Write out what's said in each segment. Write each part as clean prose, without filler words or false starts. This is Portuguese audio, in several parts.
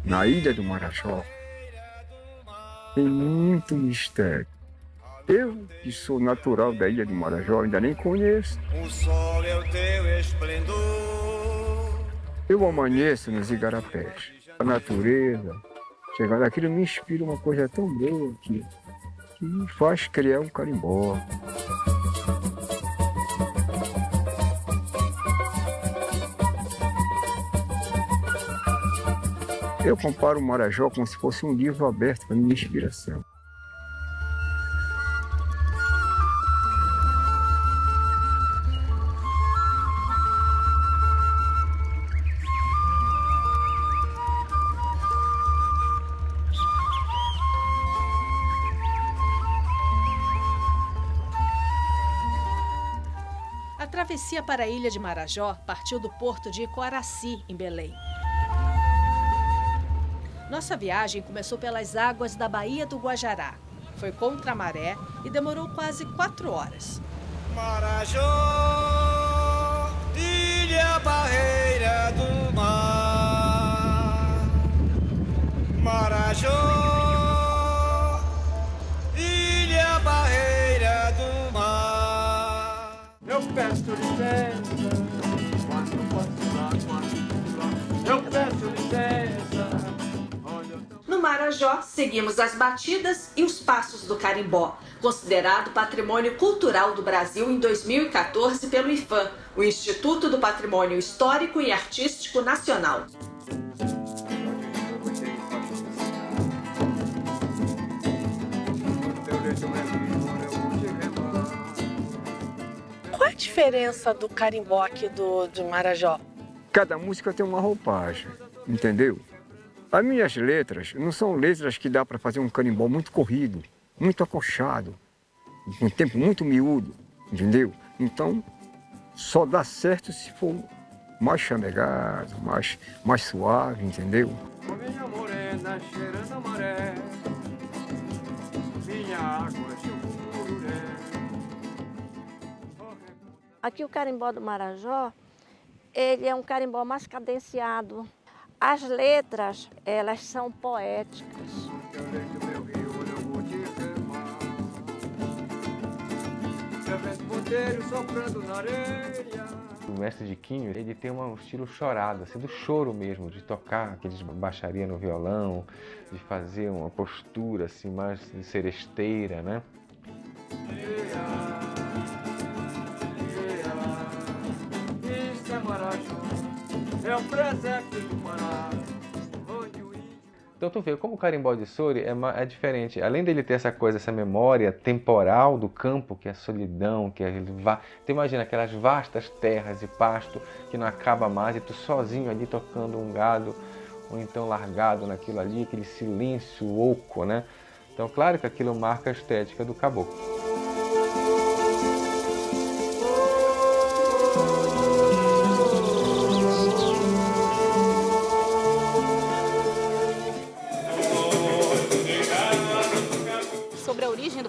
Na ilha do Marajó tem muito mistério. Eu, que sou natural da ilha do Marajó, ainda nem conheço. O sol é o teu esplendor. Eu amanheço nos igarapés. A natureza, chegando aquilo me inspira uma coisa tão boa que me faz criar um carimbó. Eu comparo o Marajó como se fosse um livro aberto para minha inspiração. A travessia para a ilha de Marajó partiu do porto de Coaraci, em Belém. Nossa viagem começou pelas águas da Baía do Guajará. Foi contra a maré e demorou quase 4 horas. Marajó, ilha barreira do mar. Marajó, ilha barreira do mar. Eu peço licença, quando posso lá. Eu peço licença. No Marajó, seguimos as batidas e os passos do carimbó, considerado Patrimônio Cultural do Brasil em 2014 pelo IPHAN, o Instituto do Patrimônio Histórico e Artístico Nacional. Qual é a diferença do carimbó aqui de Marajó? Cada música tem uma roupagem, entendeu? As minhas letras não são letras que dá para fazer um carimbó muito corrido, muito acochado, um tempo muito miúdo, entendeu? Então, só dá certo se for mais chamegado, mais suave, entendeu? Minha morena cheirando a maré, minha água de fururé. Aqui o carimbó do Marajó, ele é um carimbó mais cadenciado. As letras, elas são poéticas. O mestre Diquinho, ele tem um estilo chorado, assim, do choro mesmo, de tocar aqueles baixaria no violão, de fazer uma postura assim mais seresteira, né? Isso é Marajó. É o presépio do Pará, onde o índio... Então tu vê, como o carimbó de Soure é diferente. Além dele ter essa coisa, essa memória temporal do campo, que é a solidão, que é... Tu imagina aquelas vastas terras e pasto que não acaba mais e tu sozinho ali tocando um gado, ou então largado naquilo ali, aquele silêncio oco, né? Então claro que aquilo marca a estética do caboclo.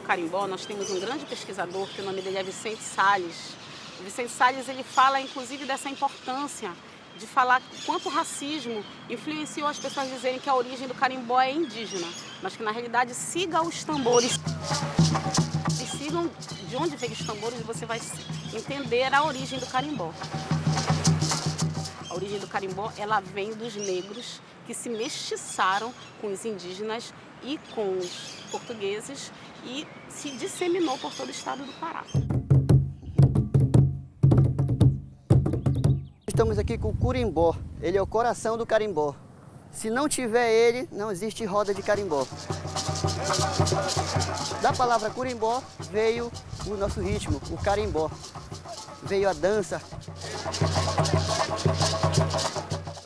Carimbó, nós temos um grande pesquisador, que o nome dele é Vicente Salles. O Vicente Salles, ele fala, inclusive, dessa importância de falar quanto o racismo influenciou as pessoas a dizerem que a origem do carimbó é indígena, mas que, na realidade, siga os tambores. E sigam de onde vem os tambores e você vai entender a origem do carimbó. A origem do carimbó, ela vem dos negros que se mestiçaram com os indígenas e com os portugueses e se disseminou por todo o estado do Pará. Estamos aqui com o curimbó, ele é o coração do carimbó. Se não tiver ele, não existe roda de carimbó. Da palavra curimbó veio o nosso ritmo, o carimbó. Veio a dança.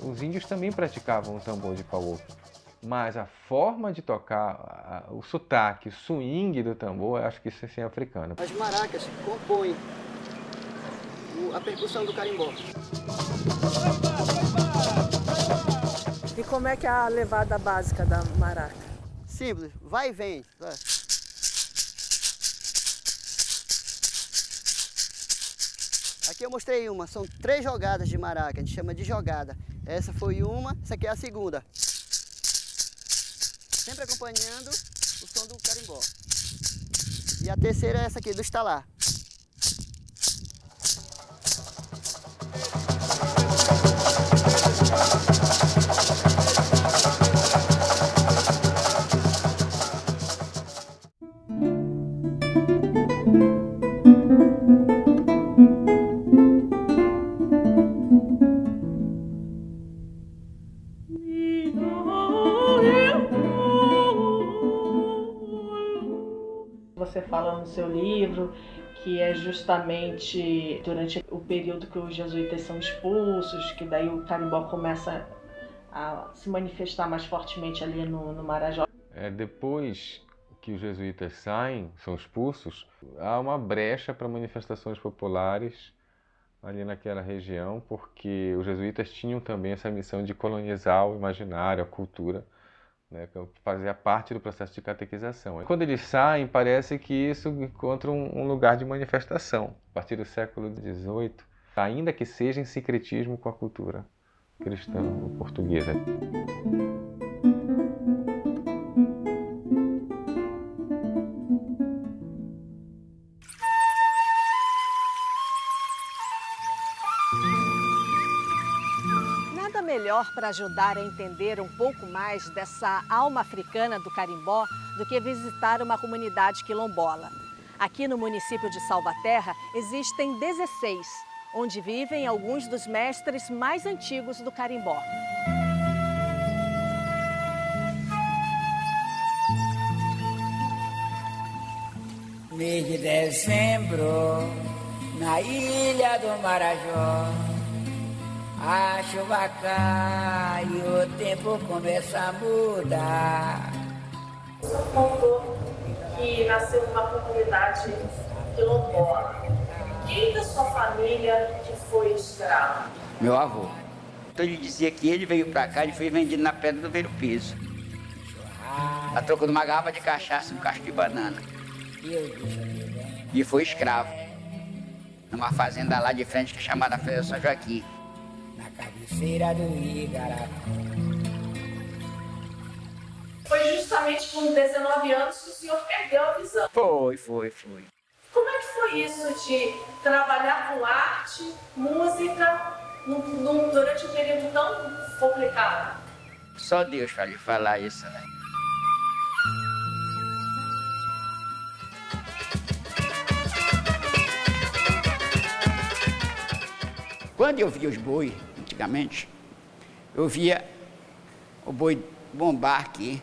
Os índios também praticavam o tambor de pau oco. Mas a forma de tocar, o sotaque, o swing do tambor, eu acho que isso é africano. As maracas compõem a percussão do carimbó. E como é que é a levada básica da maraca? Simples, vai e vem. Aqui eu mostrei uma, são 3 jogadas de mará, que a gente chama de jogada. Essa foi uma, essa aqui é a segunda. Sempre acompanhando o som do carimbó. E a terceira é essa aqui, do estalar. Você fala no seu livro que é justamente durante o período que os jesuítas são expulsos, que daí o carimbó começa a se manifestar mais fortemente ali no Marajó. Depois que os jesuítas saem, são expulsos, há uma brecha para manifestações populares ali naquela região, porque os jesuítas tinham também essa missão de colonizar o imaginário, a cultura, né, que fazia parte do processo de catequização. Quando eles saem, parece que isso encontra um lugar de manifestação, a partir do século XVIII, ainda que seja em sincretismo com a cultura cristã portuguesa. Nada melhor para ajudar a entender um pouco mais dessa alma africana do carimbó do que visitar uma comunidade quilombola. Aqui no município de Salvaterra existem 16, onde vivem alguns dos mestres mais antigos do carimbó. Mês de dezembro, na ilha do Marajó, a chuva cai e o tempo começa a mudar. O senhor contou que nasceu numa comunidade quilombola. Quem da sua família que foi escravo? Meu avô. Então ele dizia que ele veio pra cá, ele foi vendido na Pedra do Ver o Piso. A troco de uma garrafa de cachaça e um cacho de banana. E foi escravo. Numa fazenda lá de frente que é chamada Feira São Joaquim. Na cabeceira do Igarapé. Foi justamente com 19 anos que o senhor perdeu a visão. Foi. Como é que foi isso de trabalhar com arte, música, durante um período tão complicado? Só Deus para lhe falar isso, né? Quando eu via os boi, antigamente, eu via o boi bombar aqui.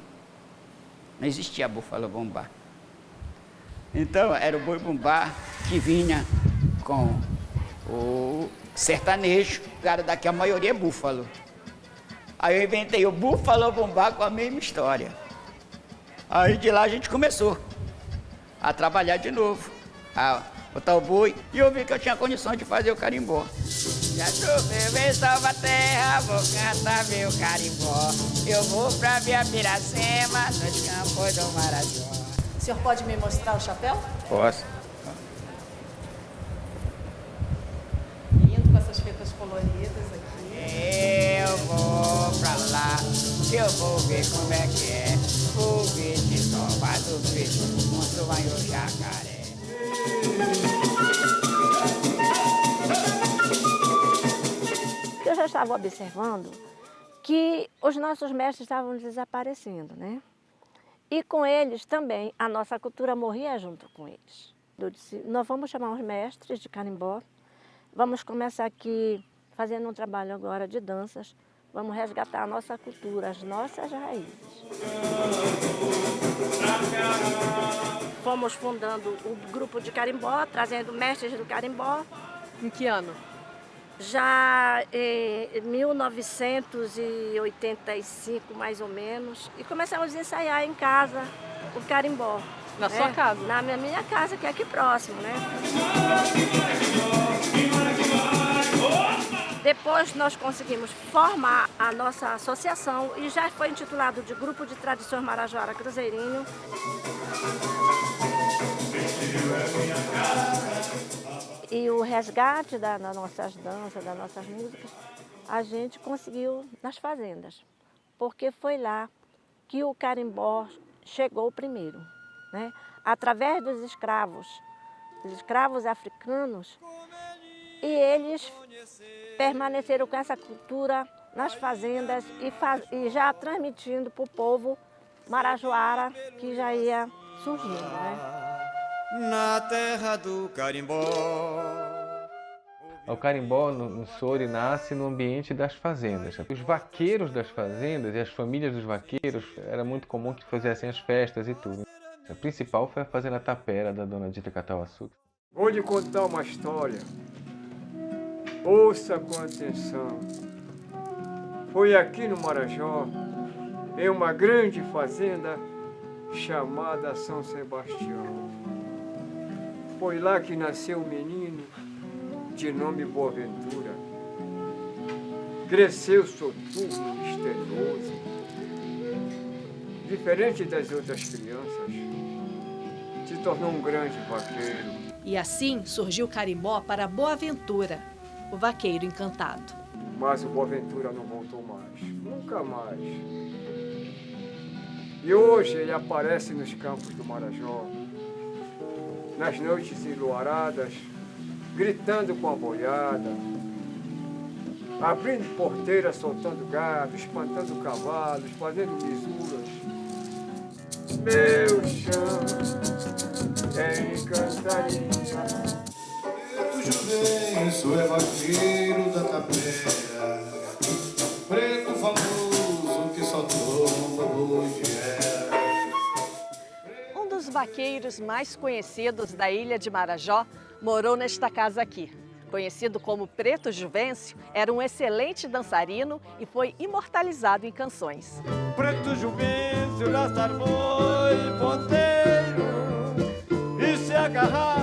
Não existia búfalo bombar. Então, era o boi bombar que vinha com o sertanejo. O cara daqui, a maioria é búfalo. Aí eu inventei o búfalo bombar com a mesma história. Aí de lá a gente começou a trabalhar de novo, a botar o boi. E eu vi que eu tinha condição de fazer o carimbó. Já choveu em Salvaterra, vou cantar meu carimbó. Eu vou pra Via Piracema, nos campos do Marajó. O senhor pode me mostrar o chapéu? Posso. Lindo, com essas fitas coloridas aqui. Eu vou pra lá, eu vou ver como é que é. Vou ver de Nova do Peito, quando vai o jacaré. Eu já estava observando que os nossos mestres estavam desaparecendo, né? E com eles também, a nossa cultura morria junto com eles. Eu disse, nós vamos chamar os mestres de carimbó, vamos começar aqui fazendo um trabalho agora de danças, vamos resgatar a nossa cultura, as nossas raízes. Fomos fundando o grupo de carimbó, trazendo mestres do carimbó. Em que ano? Já em 1985, mais ou menos, e começamos a ensaiar em casa o carimbó. Na sua casa? Na minha casa, que é aqui próximo, né? Depois nós conseguimos formar a nossa associação e já foi intitulado de Grupo de Tradições Marajoara Cruzeirinho. E o resgate das nossas danças, das nossas músicas, a gente conseguiu nas fazendas, porque foi lá que o carimbó chegou primeiro, né? Através dos escravos africanos, e eles permaneceram com essa cultura nas fazendas e já transmitindo para o povo marajoara que já ia surgindo, né? Na terra do carimbó. O carimbó no Soure nasce no ambiente das fazendas. Os vaqueiros das fazendas e as famílias dos vaqueiros era muito comum que fizessem as festas e tudo. A principal foi a fazenda Tapera da dona Dita Catauaçu. Vou lhe contar uma história. Ouça com atenção. Foi aqui no Marajó, em uma grande fazenda chamada São Sebastião. Foi lá que nasceu um menino de nome Boaventura. Cresceu soturno, misterioso. Diferente das outras crianças, se tornou um grande vaqueiro. E assim surgiu o carimbó para Boaventura, o vaqueiro encantado. Mas o Boaventura não voltou mais, nunca mais. E hoje ele aparece nos campos do Marajó, nas noites enluaradas, gritando com a boiada, abrindo porteiras, soltando gado, espantando cavalos, fazendo bisuras. Meu chão é encantaria. Preto Juvencio é vaqueiro da tapera, preto famoso que só toma boi de era. Um dos vaqueiros mais conhecidos da ilha de Marajó morou nesta casa aqui. Conhecido como Preto Juvencio, era um excelente dançarino e foi imortalizado em canções. Preto Juvencio, gastar foi ponteiro e se agarrar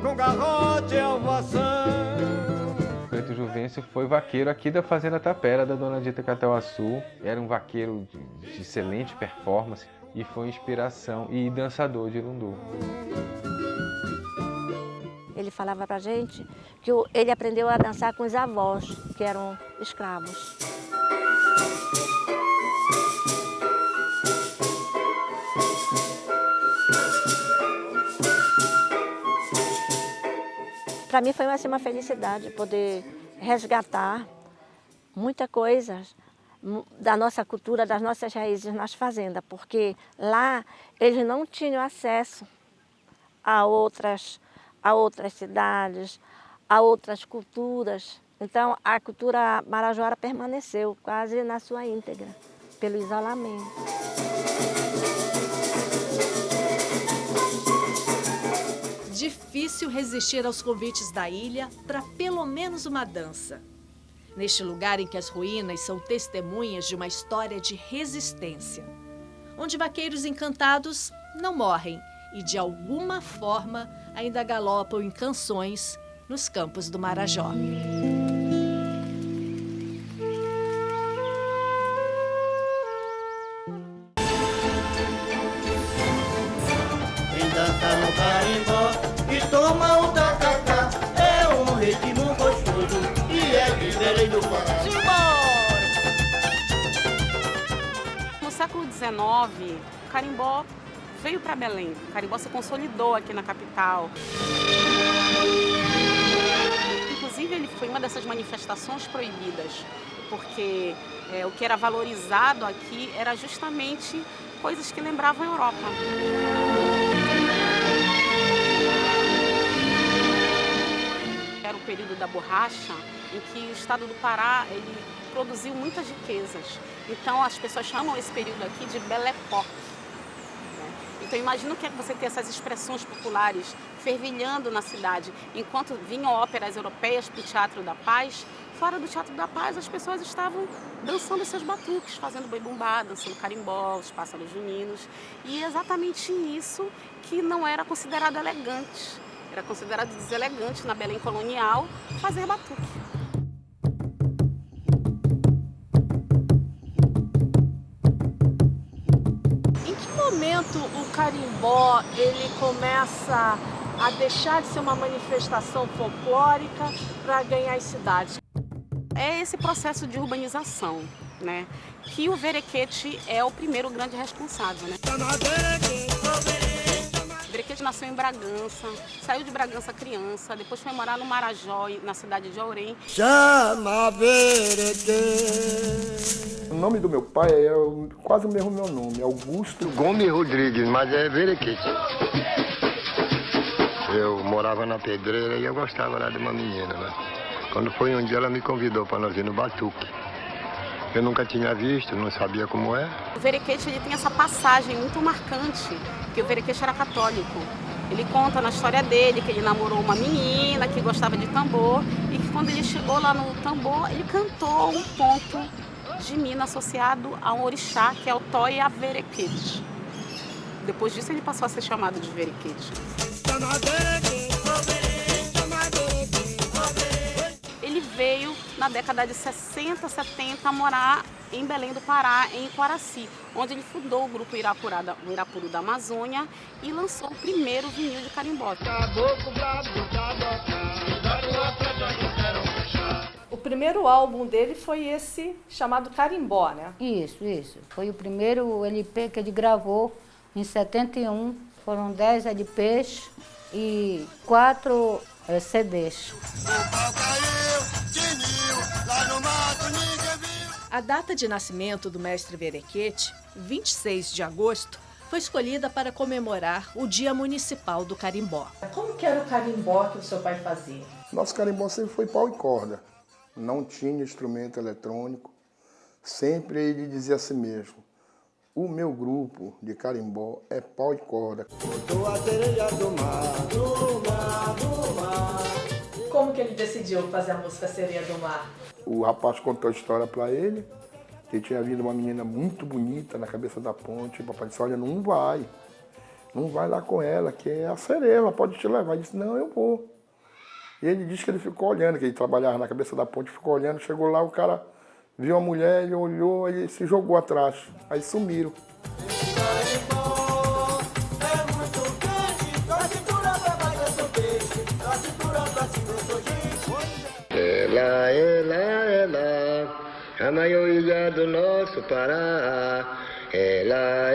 com garrote e alvação. Preto Juvencio foi vaqueiro aqui da fazenda Tapera da dona Dita Catauaçu. Era um vaqueiro de excelente performance e foi inspiração e dançador de Lundu. Ele falava pra gente que ele aprendeu a dançar com os avós, que eram escravos. Para mim foi assim, uma felicidade poder resgatar muita coisa da nossa cultura, das nossas raízes nas fazendas, porque lá eles não tinham acesso a outras cidades, a outras culturas. Então, a cultura marajoara permaneceu quase na sua íntegra, pelo isolamento. Difícil resistir aos convites da ilha para pelo menos uma dança. Neste lugar em que as ruínas são testemunhas de uma história de resistência, onde vaqueiros encantados não morrem e, de alguma forma, ainda galopam em canções nos campos do Marajó. Quem dança no carimbó e toma um tacacá é um ritmo gostoso e é de Belém do Pará. No século XIX, o carimbó veio para Belém. O carimbó se consolidou aqui na capital. Inclusive, ele foi uma dessas manifestações proibidas, porque o que era valorizado aqui era justamente coisas que lembravam a Europa. Era o período da borracha, em que o estado do Pará ele produziu muitas riquezas. Então, as pessoas chamam esse período aqui de Belle Époque. Então, imagina o que é você ter essas expressões populares fervilhando na cidade. Enquanto vinham óperas europeias para o Teatro da Paz, fora do Teatro da Paz, as pessoas estavam dançando seus batuques, fazendo boi-bumbá, dançando carimbó, os pássaros juninos. E é exatamente isso que não era considerado elegante. Era considerado deselegante na Belém colonial fazer batuque. Em que momento o carimbó ele começa a deixar de ser uma manifestação folclórica para ganhar as cidades? É esse processo de urbanização, né? Que o Verequete é o primeiro grande responsável, né? O Verequete nasceu em Bragança, saiu de Bragança criança, depois foi morar no Marajó, na cidade de Aurém. Chama Verequete. O nome do meu pai é quase o mesmo meu nome, Augusto Gomes Rodrigues, mas é Verequete. Eu morava na Pedreira e eu gostava lá de uma menina, né? Quando foi um dia ela me convidou para nós ir no Batuque. Eu nunca tinha visto, não sabia como é. O Verequete ele tem essa passagem muito marcante, porque o Verequete era católico. Ele conta na história dele que ele namorou uma menina que gostava de tambor e que quando ele chegou lá no tambor, ele cantou um ponto de mina associado a um orixá, que é o Toia Verequete. Depois disso ele passou a ser chamado de Verequete. Ele veio na década de 60, 70 morar em Belém do Pará, em Quaraci, onde ele fundou o grupo Irapuru da Amazônia e lançou o primeiro vinil de carimbó. O primeiro álbum dele foi esse chamado Carimbó, né? Isso. Foi o primeiro LP que ele gravou em 71. Foram 10 LPs e 4 CDs. A data de nascimento do mestre Verequete, 26 de agosto, foi escolhida para comemorar o Dia Municipal do Carimbó. Como que era o carimbó que o seu pai fazia? Nosso carimbó sempre foi pau e corda. Não tinha instrumento eletrônico. Sempre ele dizia assim mesmo: o meu grupo de carimbó é pau e corda. Como que ele decidiu fazer a música Sereia do Mar? O rapaz contou a história para ele, que tinha vindo uma menina muito bonita na cabeça da ponte. O papai disse: olha, não vai lá com ela, que é a sereia, ela pode te levar. Ele disse: não, eu vou. E ele disse que ele ficou olhando, que ele trabalhava na cabeça da ponte, ficou olhando, chegou lá, o cara viu a mulher, ele olhou, ele se jogou atrás, aí sumiram. Ela, a maior ilha do nosso Pará. Ela,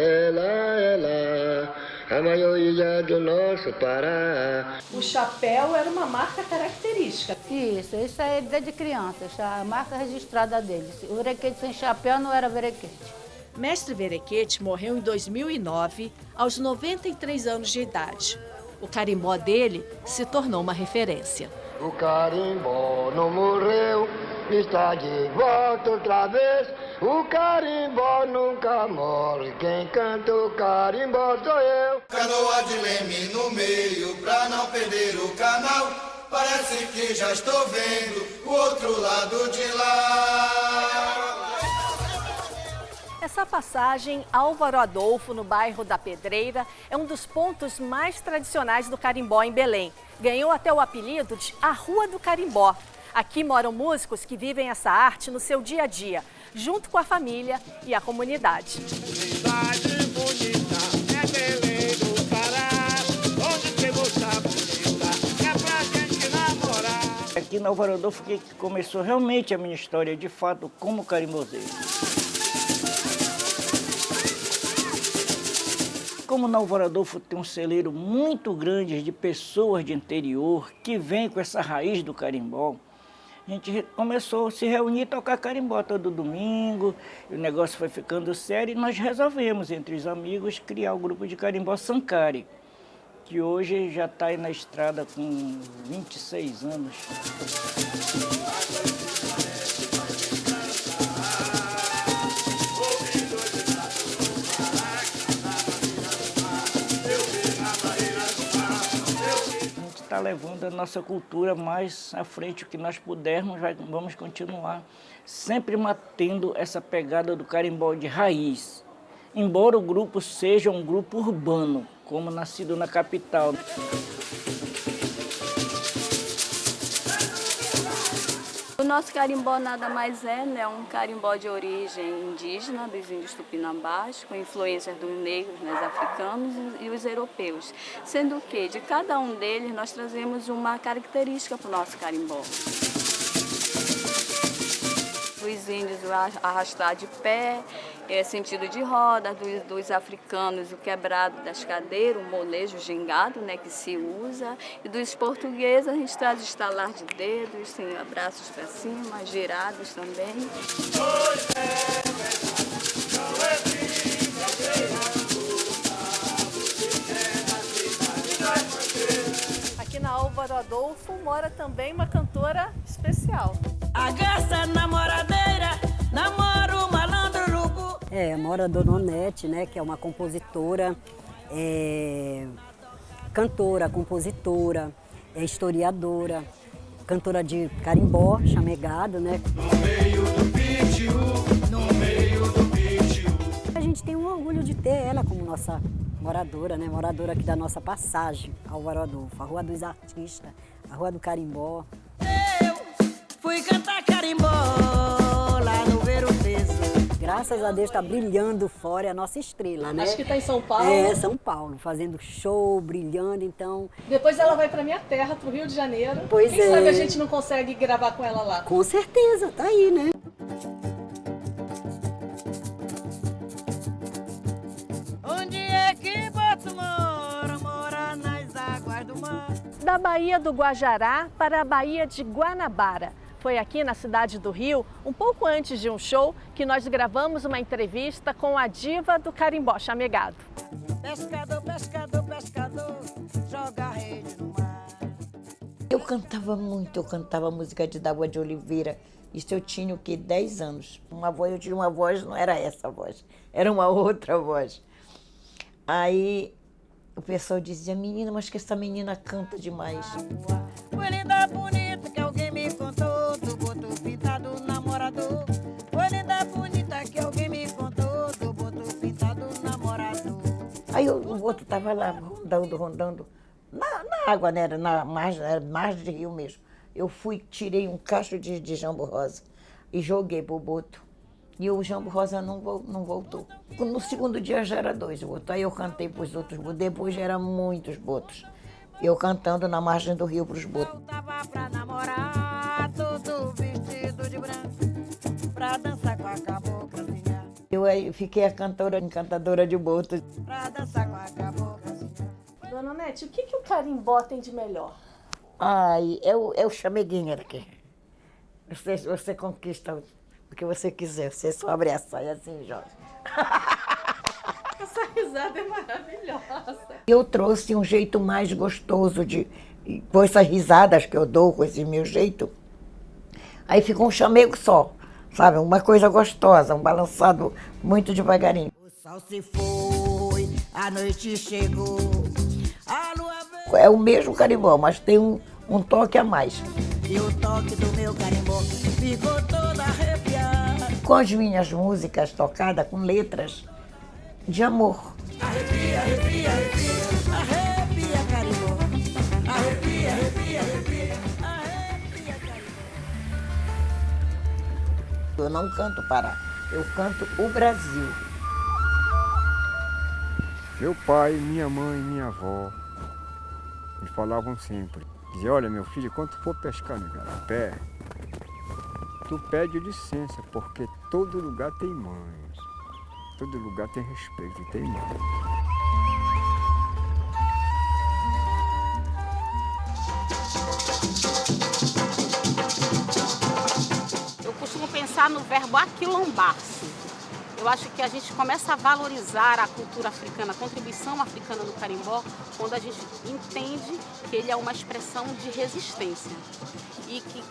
a maior ilha do nosso Pará. O chapéu era uma marca característica. Isso aí desde criança, a marca registrada dele. O Verequete sem chapéu não era Verequete. Mestre Verequete morreu em 2009, aos 93 anos de idade. O carimbó dele se tornou uma referência. O carimbó não morreu, está de volta outra vez. O carimbó nunca morre, quem canta o carimbó sou eu. Canoa de leme no meio, pra não perder o canal. Parece que já estou vendo o outro lado de lá. Essa passagem Álvaro Adolfo, no bairro da Pedreira, é um dos pontos mais tradicionais do carimbó em Belém. Ganhou até o apelido de a Rua do Carimbó. Aqui moram músicos que vivem essa arte no seu dia a dia, junto com a família e a comunidade. Cidade bonita é Belém do Pará, onde tem moça bonita é pra gente namorar. Aqui na Álvaro Adolfo que começou realmente a minha história, de fato, como carimbozeiro. Como na Álvaro Adolfo tem um celeiro muito grande de pessoas de interior que vêm com essa raiz do carimbó, a gente começou a se reunir e tocar carimbó todo domingo, e o negócio foi ficando sério e nós resolvemos, entre os amigos, criar o grupo de carimbó Sankari, que hoje já está aí na estrada com 26 anos. Está levando a nossa cultura mais à frente, o que nós pudermos, vamos continuar sempre mantendo essa pegada do carimbó de raiz. Embora o grupo seja um grupo urbano, como nascido na capital. nosso carimbó nada mais é, né? Um carimbó de origem indígena, dos índios tupinambás, com influências dos negros, né, africanos e os europeus. Sendo que de cada um deles nós trazemos uma característica para o nosso carimbó. Dos índios o arrastar de pé, sentido de roda, dos africanos o quebrado das cadeiras, o molejo, o gingado, né, que se usa, e dos portugueses a gente traz estalar de dedos, sim, abraços para cima, girados também. Aqui na Álvaro Adolfo mora também uma cantora especial. A garça namoradeira, namora o malandro urubu. Mora a Dona Onete, né, que é uma compositora, cantora, compositora, historiadora, cantora de carimbó, chamegado, né? No meio do pitiu, no meio do pitiu. A gente tem um orgulho de ter ela como nossa moradora, né? Moradora aqui da nossa passagem, Álvaro Adolfo, a Rua dos Artistas, a Rua do Carimbó. Fui cantar carimbó lá no Ver o Peso. Graças a Deus está brilhando fora, é a nossa estrela, né? Acho que está em São Paulo. São Paulo, fazendo show, brilhando, então... Depois ela vai para minha terra, para o Rio de Janeiro. Pois Quem sabe a gente não consegue gravar com ela lá. Com certeza, tá aí, né? Onde é que Boto mora nas águas do mar? Da Baía do Guajará para a Baía de Guanabara. Foi aqui na cidade do Rio, um pouco antes de um show, que nós gravamos uma entrevista com a diva do carimbó chamegado. Pescador, pescador, pescador, joga a rede no mar. Eu cantava muito, eu cantava música de Dágua de Oliveira. Isso eu tinha o quê? 10 anos. Eu tinha uma voz, não era essa voz, era uma outra voz. Aí o pessoal dizia, menina, mas que essa menina canta demais. Foi linda, bonita, que alguém me contou, do boto pintado namorador. Foi linda, bonita, que alguém me contou, do boto pintado namorador. Aí o boto estava lá rondando, na água, né? Era na margem de rio mesmo. Eu fui, tirei um cacho de jambo rosa e joguei pro boto. E o jambo rosa não voltou. No segundo dia já era 2 botos. Aí eu cantei pros outros botos. Depois já eram muitos botos. Eu cantando na margem do rio pros botos. Tava pra namorar, todo vestido de branco, pra dançar com a caboclazinha. Eu fiquei a encantadora de botos. Pra dançar com a caboclazinha. Dona Onete, o que o carimbó tem de melhor? Ai, é o chameguinho daqui. Você conquista o que você quiser. Você só abre a saia assim, Jorge. Essa risada é maravilhosa. Eu trouxe um jeito mais gostoso com essas risadas que eu dou, com esse meu jeito. Aí ficou um chamego só, sabe? Uma coisa gostosa, um balançado muito devagarinho. O sol se foi, a noite chegou, a lua veio. É o mesmo carimbó, mas tem um toque a mais. E o toque do meu carimbó ficou toda arrepiada. Com as minhas músicas tocadas com letras de amor. Arrepia, arrepia, arrepia, arrepia, carimbó. Arrepia, arrepia, arrepia, arrepia, carimbó. Eu não canto Pará, eu canto o Brasil. Meu pai, minha mãe, minha avó, me falavam sempre. Dizia, olha meu filho, quando tu for pescar no igarapé, tu pede licença, porque todo lugar tem mãe. Todo lugar tem respeito e tem mãe. Eu costumo pensar no verbo aquilombar-se. Eu acho que a gente começa a valorizar a cultura africana, a contribuição africana no carimbó, quando a gente entende que ele é uma expressão de resistência. E que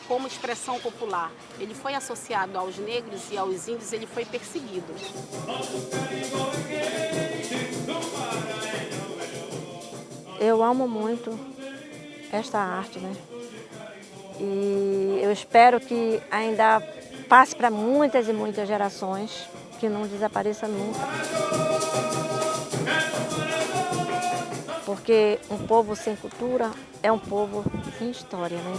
como expressão popular, ele foi associado aos negros e aos índios, ele foi perseguido. Eu amo muito esta arte, né? E eu espero que ainda passe para muitas e muitas gerações, que não desapareça nunca. Porque um povo sem cultura é um povo sem história, né?